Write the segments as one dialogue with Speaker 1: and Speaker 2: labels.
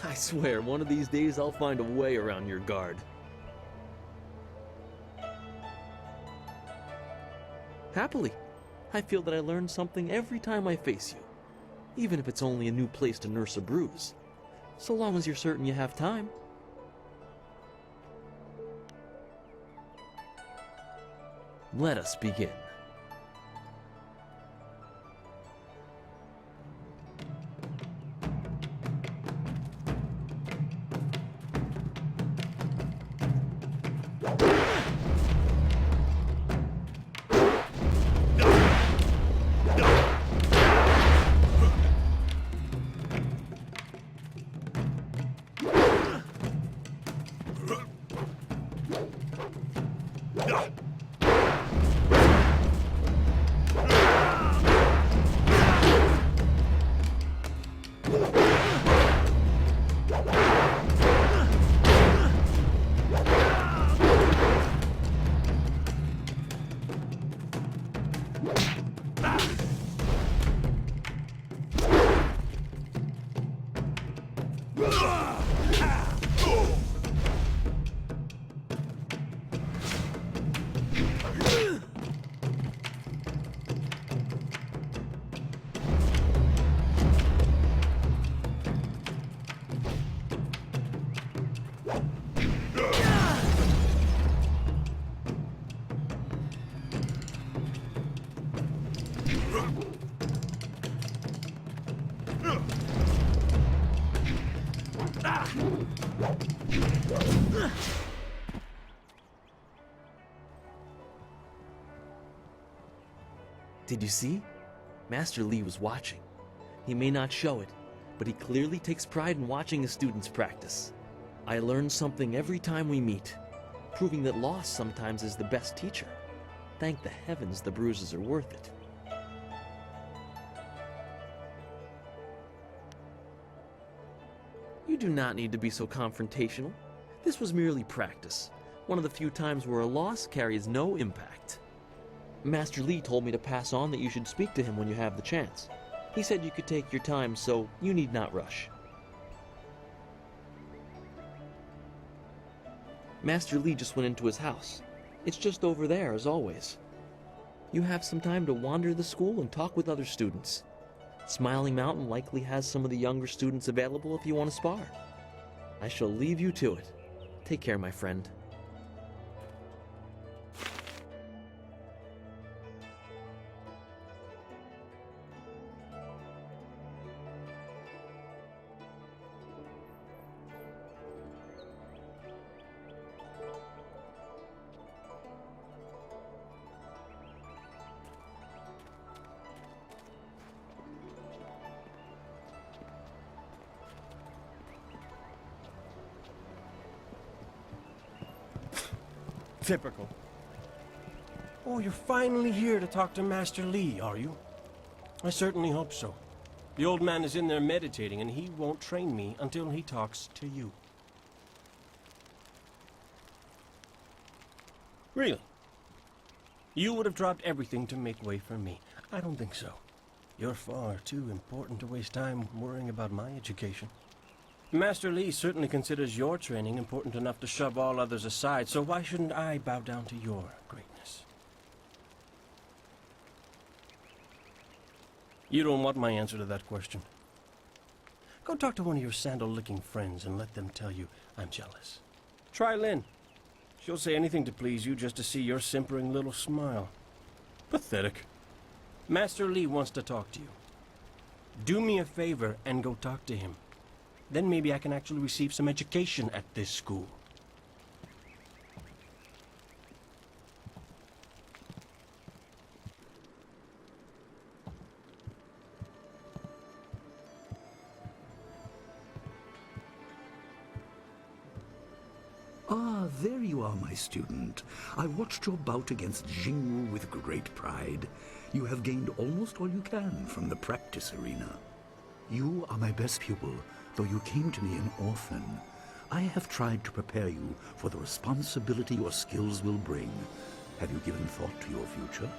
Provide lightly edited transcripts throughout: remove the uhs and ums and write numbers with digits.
Speaker 1: I swear, one of these days I'll find a way around your guard. Happily. I feel that I learn something every time I face you, even if it's only a new place to nurse a bruise, so long as you're certain you have time. Let us begin. Did you see? Master Lee was watching. He may not show it, but he clearly takes pride in watching his students practice. I learn something every time we meet, proving that loss sometimes is the best teacher. Thank the heavens the bruises are worth it. You do not need to be so confrontational. This was merely practice, one of the few times where a loss carries no impact. Master Lee told me to pass on that you should speak to him when you have the chance. He said you could take your time, so you need not rush. Master Lee just went into his house. It's just over there, as always. You have some time to wander the school and talk with other students. Smiling Mountain likely has some of the younger students available if you want to spar. I shall leave you to it. Take care, my friend.
Speaker 2: Typical. Oh, you're finally here to talk to Master Lee, are you? I certainly hope so. The old man is in there meditating, and he won't train me until he talks to you. Really? You would have dropped everything to make way for me. I don't think so. You're far too important to waste time worrying about my education. Master Lee certainly considers your training important enough to shove all others aside, so why shouldn't I bow down to your greatness? You don't want my answer to that question. Go talk to one of your sandal-licking friends and let them tell you I'm jealous. Try Lynn. She'll say anything to please you just to see your simpering little smile. Pathetic. Master Lee wants to talk to you. Do me a favor and go talk to him. Then maybe I can actually receive some education at this school.
Speaker 3: Ah, there you are, my student. I watched your bout against Jingwu with great pride. You have gained almost all you can from the practice arena. You are my best pupil, though you came to me an orphan. I have tried to prepare you for the responsibility your skills will bring. Have you given thought to your future?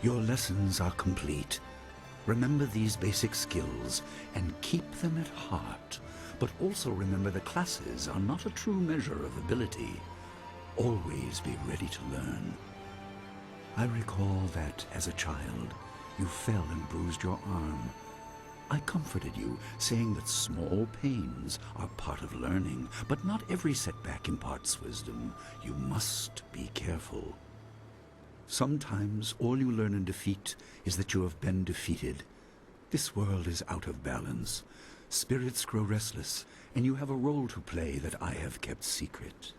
Speaker 3: Your lessons are complete. Remember these basic skills and keep them at heart. But also remember the classes are not a true measure of ability. Always be ready to learn. I recall that, as a child, you fell and bruised your arm. I comforted you, saying that small pains are part of learning, but not every setback imparts wisdom. You must be careful. Sometimes all you learn in defeat is that you have been defeated. This world is out of balance. Spirits grow restless, and you have a role to play that I have kept secret.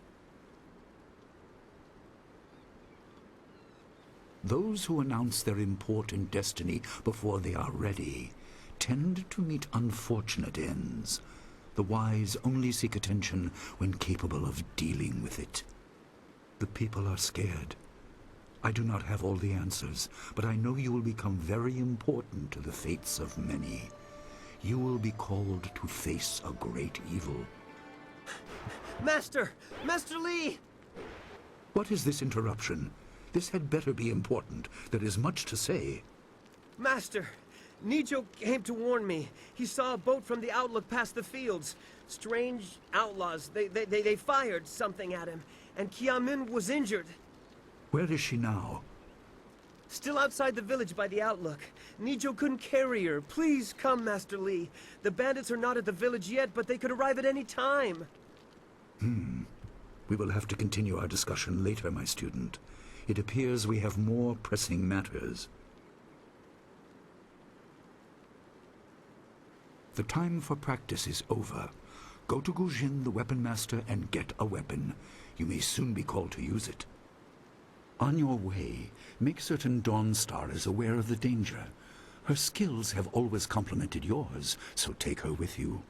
Speaker 3: Those who announce their important destiny before they are ready tend to meet unfortunate ends. The wise only seek attention when capable of dealing with it. The people are scared. I do not have all the answers, but I know you will become very important to the fates of many. You will be called to face a great evil.
Speaker 2: Master! Master Li!
Speaker 3: What is this interruption? This had better be important. There is much to say.
Speaker 2: Master! Nijo came to warn me. He saw a boat from the outlook past the fields. Strange outlaws. They fired something at him, and Kiamin was injured.
Speaker 3: Where is she now?
Speaker 2: Still outside the village by the outlook. Nijo couldn't carry her. Please come, Master Li. The bandits are not at the village yet, but they could arrive at any time.
Speaker 3: We will have to continue our discussion later, my student. It appears we have more pressing matters. The time for practice is over. Go to Gujin, the weapon master, and get a weapon. You may soon be called to use it. On your way, make certain Dawnstar is aware of the danger. Her skills have always complemented yours, so take her with you.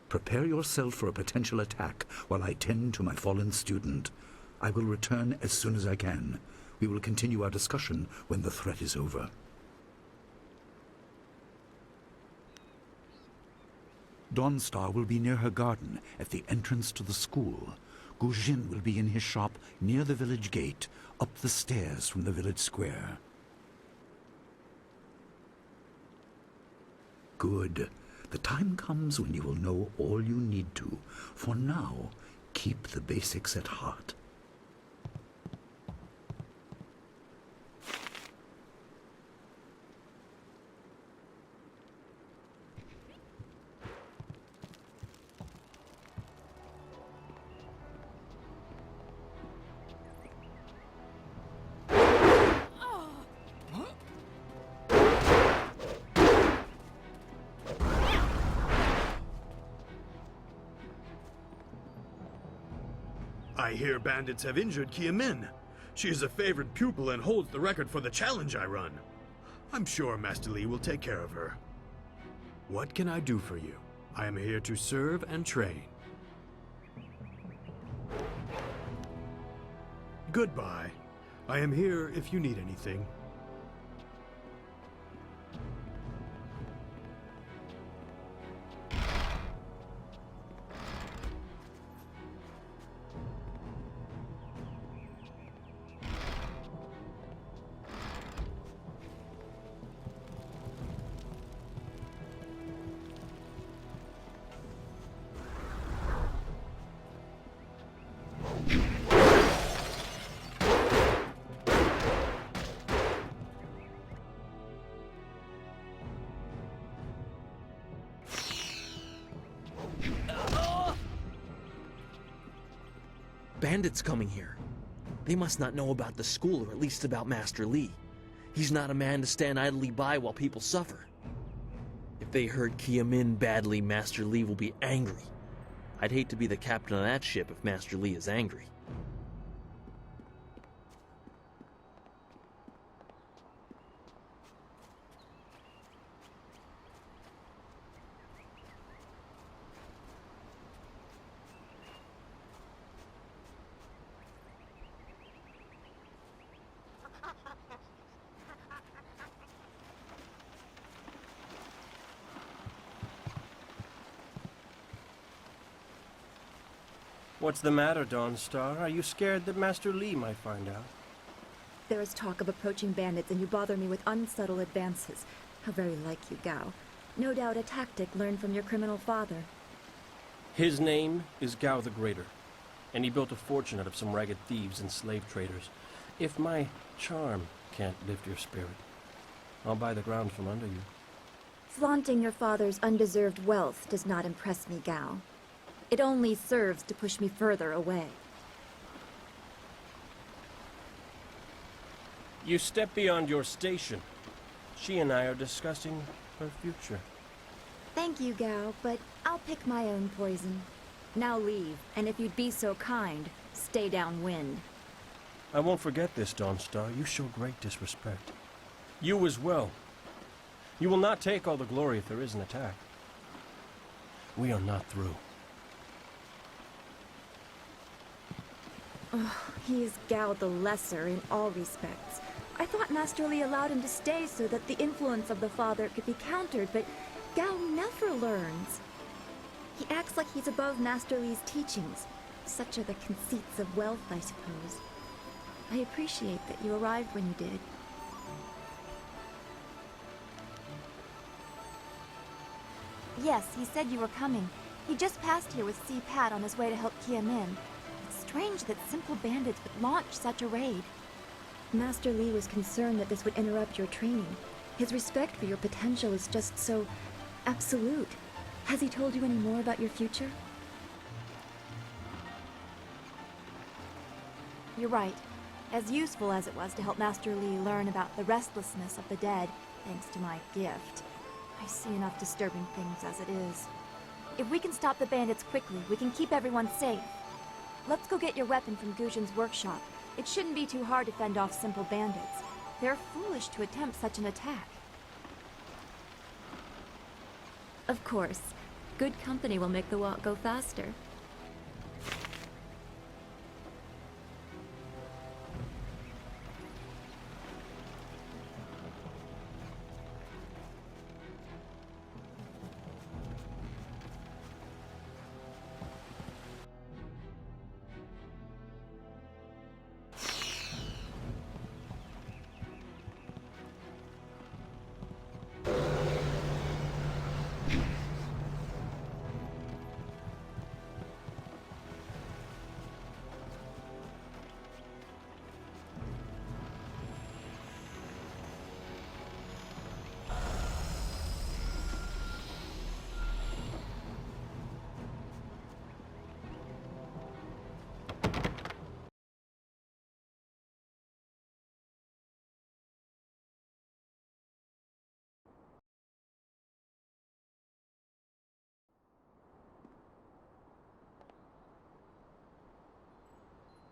Speaker 3: Prepare yourself for a potential attack while I tend to my fallen student. I will return as soon as I can. We will continue our discussion when the threat is over. Dawnstar will be near her garden at the entrance to the school. Gujin will be in his shop near the village gate, up the stairs from the village square. Good. The time comes when you will know all you need to. For now, keep the basics at heart.
Speaker 4: I hear bandits have injured Kiamin. She is a favored pupil and holds the record for the challenge I run. I'm sure Master Li will take care of her. What can I do for you? I am here to serve and train. Goodbye. I am here if you need anything.
Speaker 1: Bandits coming here. They must not know about the school, or at least about Master Li. He's not a man to stand idly by while people suffer. If they hurt Kiamin badly, Master Li will be angry. I'd hate to be the captain of that ship if Master Li is angry.
Speaker 2: What's the matter, Dawnstar? Are you scared that Master Li might find out?
Speaker 5: There is talk of approaching bandits, and you bother me with unsubtle advances. How very like you, Gao. No doubt a tactic learned from your criminal father.
Speaker 2: His name is Gao the Greater, and he built a fortune out of some ragged thieves and slave traders. If my charm can't lift your spirit, I'll buy the ground from under you.
Speaker 5: Flaunting your father's undeserved wealth does not impress me, Gao. It only serves to push me further away.
Speaker 2: You step beyond your station. She and I are discussing her future.
Speaker 5: Thank you, Gao, but I'll pick my own poison. Now leave, and if you'd be so kind, stay downwind.
Speaker 2: I won't forget this, Dawnstar. You show great disrespect. You as well. You will not take all the glory if there is an attack. We are not through.
Speaker 5: Oh, he is Gao the Lesser in all respects. I thought Master Li allowed him to stay so that the influence of the father could be countered, but Gao never learns. He acts like he's above Master Li's teachings. Such are the conceits of wealth, I suppose. I appreciate that you arrived when you did. Yes, he said you were coming. He just passed here with Si Pat on his way to help Kia Min. It's strange that simple bandits would launch such a raid. Master Li was concerned that this would interrupt your training. His respect for your potential is just so absolute. Has he told you any more about your future? You're right. As useful as it was to help Master Li learn about the restlessness of the dead, thanks to my gift, I see enough disturbing things as it is. If we can stop the bandits quickly, we can keep everyone safe. Let's go get your weapon from Guzhin's workshop. It shouldn't be too hard to fend off simple bandits. They're foolish to attempt such an attack. Of course. Good company will make the walk go faster.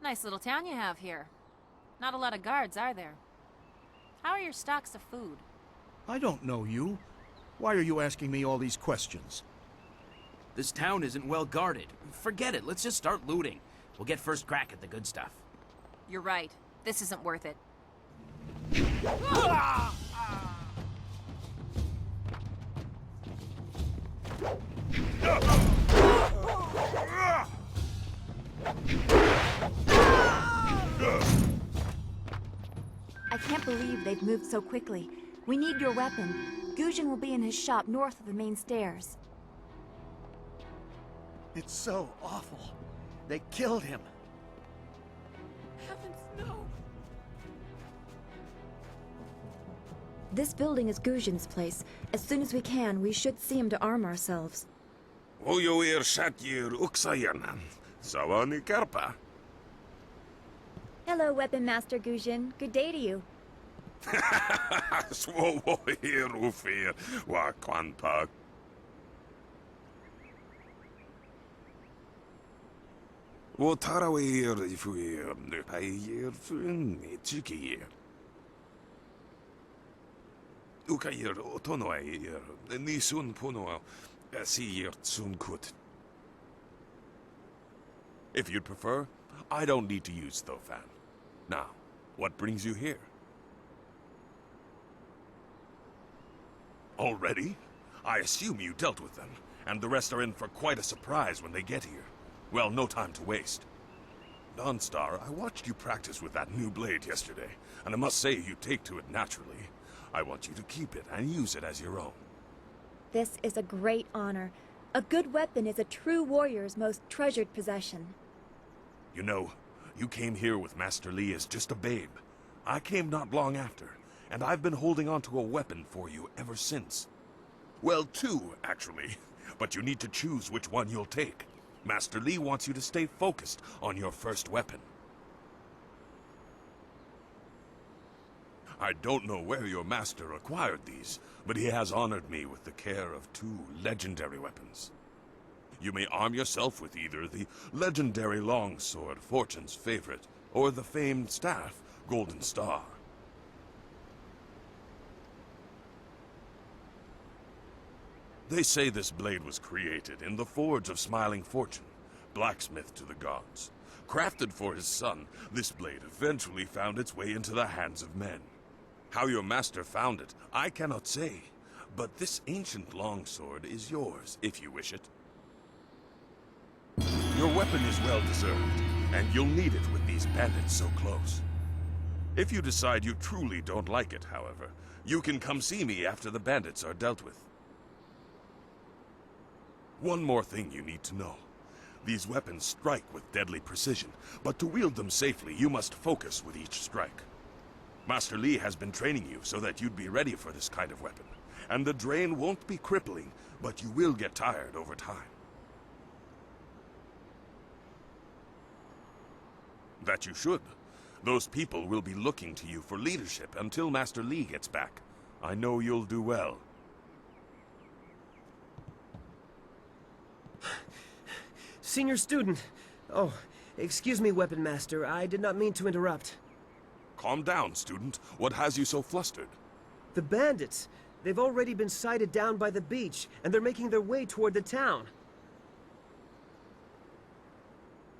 Speaker 6: Nice little town you have here. Not a lot of guards, are there? How are your stocks of food?
Speaker 7: I don't know you. Why are you asking me all these questions?
Speaker 8: This town isn't well guarded. Forget it, let's just start looting. We'll get first crack at the good stuff.
Speaker 6: You're right. This isn't worth it.
Speaker 5: I can't believe they've moved so quickly. We need your weapon. Guzhin will be in his shop north of the main stairs.
Speaker 7: It's so awful. They killed him.
Speaker 6: Heavens, no!
Speaker 5: This building is Guzhin's place. As soon as we can, we should see him to arm ourselves.
Speaker 9: Ojoir Shatyr Uksayanan. Savani Karpa.
Speaker 5: Hello, Weapon Master Guzhin. Good day to you.
Speaker 9: Swoir Ufir Wakwanpa. Wotarawir Fuir Payir Fun Chikir. Ukayir Otonoir Nisun Puno Asir Tsunkut. If you'd prefer, I don't need to use Thofan. Now, what brings you here? Already? I assume you dealt with them, and the rest are in for quite a surprise when they get here. Well, no time to waste. Dawnstar, I watched you practice with that new blade yesterday, and I must say you take to it naturally. I want you to keep it and use it as your own.
Speaker 5: This is a great honor. A good weapon is a true warrior's most treasured possession.
Speaker 9: You know, you came here with Master Li as just a babe. I came not long after, and I've been holding on to a weapon for you ever since. Well, two, actually. But you need to choose which one you'll take. Master Li wants you to stay focused on your first weapon. I don't know where your master acquired these, but he has honored me with the care of two legendary weapons. You may arm yourself with either the legendary longsword, Fortune's favorite, or the famed staff, Golden Star. They say this blade was created in the forge of Smiling Fortune, blacksmith to the gods. Crafted for his son, this blade eventually found its way into the hands of men. How your master found it, I cannot say, but this ancient longsword is yours, if you wish it. Your weapon is well deserved, and you'll need it with these bandits so close. If you decide you truly don't like it, however, you can come see me after the bandits are dealt with. One more thing you need to know. These weapons strike with deadly precision, but to wield them safely, you must focus with each strike. Master Li has been training you so that you'd be ready for this kind of weapon, and the drain won't be crippling, but you will get tired over time. That you should. Those people will be looking to you for leadership until Master Li gets back. I know you'll do well.
Speaker 2: Senior student. Oh, excuse me, Weapon Master. I did not mean to interrupt.
Speaker 9: Calm down, student. What has you so flustered?
Speaker 2: The bandits. They've already been sighted down by the beach, and they're making their way toward the town.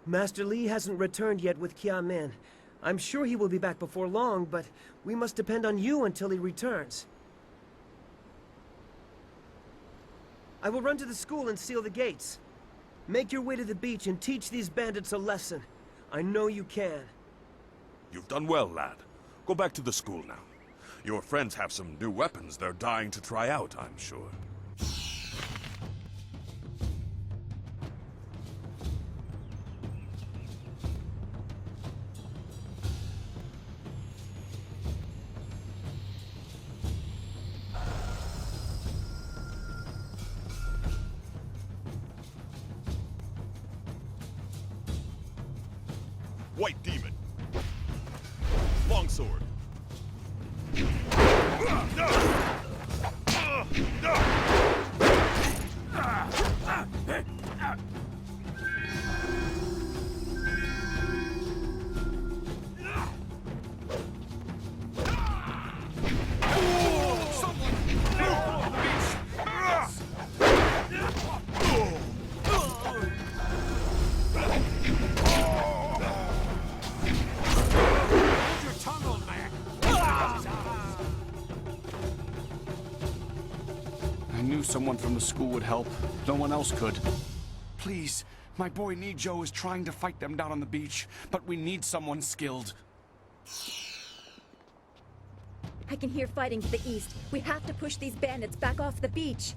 Speaker 2: Master Li hasn't returned yet with Kia Min. I'm sure he will be back before long, but we must depend on you until he returns. I will run to the school and seal the gates. Make your way to the beach and teach these bandits a lesson. I know you can.
Speaker 9: You've done well, lad. Go back to the school now. Your friends have some new weapons they're dying to try out, I'm sure.
Speaker 10: White Demon. Longsword.
Speaker 11: Someone from the school would help. No one else could. Please, my boy Nijo is trying to fight them down on the beach, but we need someone skilled.
Speaker 5: I can hear fighting to the east. We have to push these bandits back off the beach.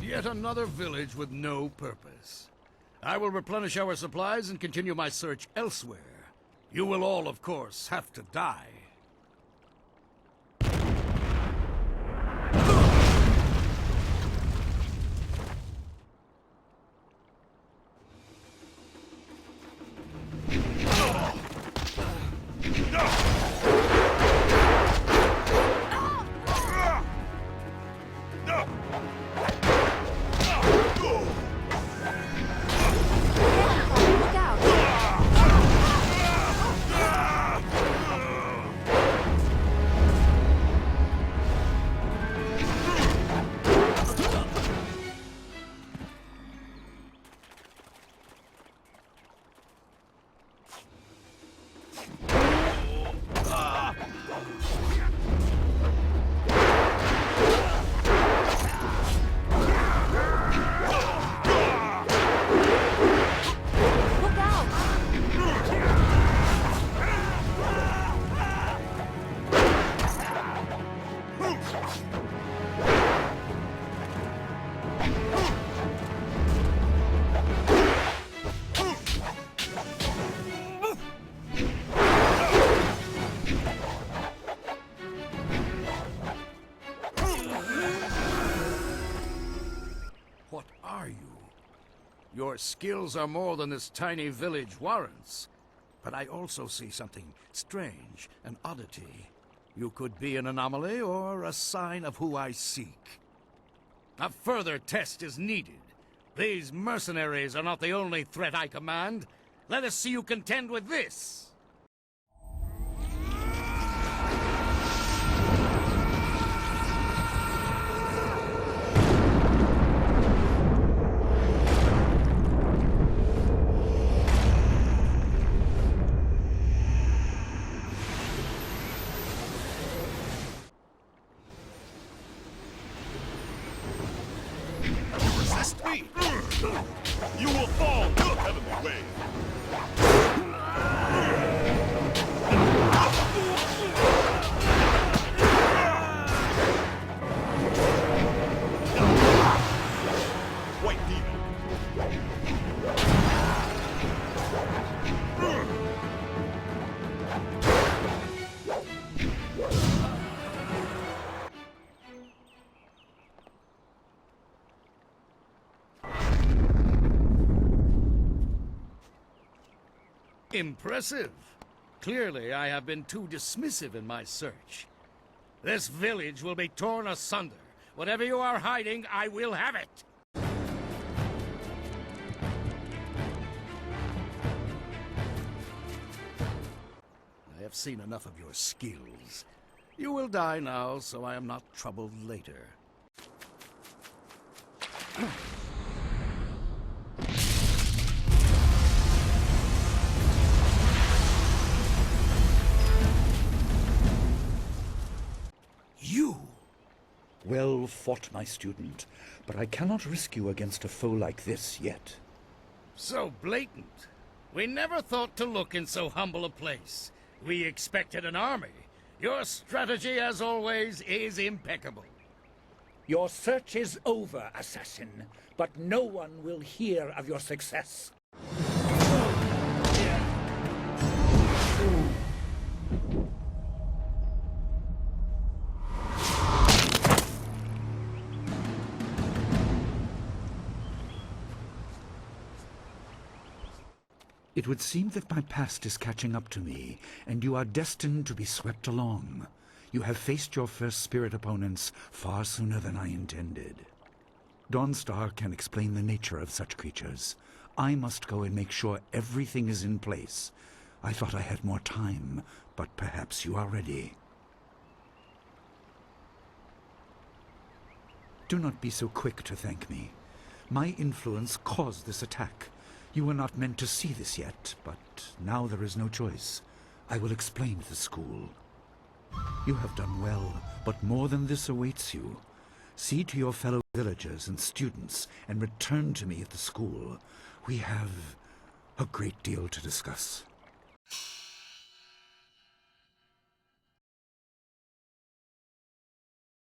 Speaker 7: Yet another village with no purpose. I will replenish our supplies and continue my search elsewhere. You will all, of course, have to die.
Speaker 5: Look out!
Speaker 7: Your skills are more than this tiny village warrants. But I also see something strange, an oddity. You could be an anomaly or a sign of who I seek. A further test is needed. These mercenaries are not the only threat I command. Let us see you contend with this!
Speaker 9: Resist me! You will fall to heavenly way! White demon!
Speaker 7: Impressive. Clearly, I have been too dismissive in my search. This village will be torn asunder. Whatever you are hiding, I will have it. I have seen enough of your skills. You will die now, so I am not troubled later.
Speaker 3: You! Well fought, my student, but I cannot risk you against a foe like this yet.
Speaker 7: So blatant. We never thought to look in so humble a place. We expected an army. Your strategy, as always, is impeccable.
Speaker 10: Your search is over, assassin, but no one will hear of your success.
Speaker 3: It would seem that my past is catching up to me, and you are destined to be swept along. You have faced your first spirit opponents far sooner than I intended. Dawnstar can explain the nature of such creatures. I must go and make sure everything is in place. I thought I had more time, but perhaps you are ready. Do not be so quick to thank me. My influence caused this attack. You were not meant to see this yet, but now there is no choice. I will explain to the school. You have done well, but more than this awaits you. See to your fellow villagers and students, and return to me at the school. We have a great deal to discuss.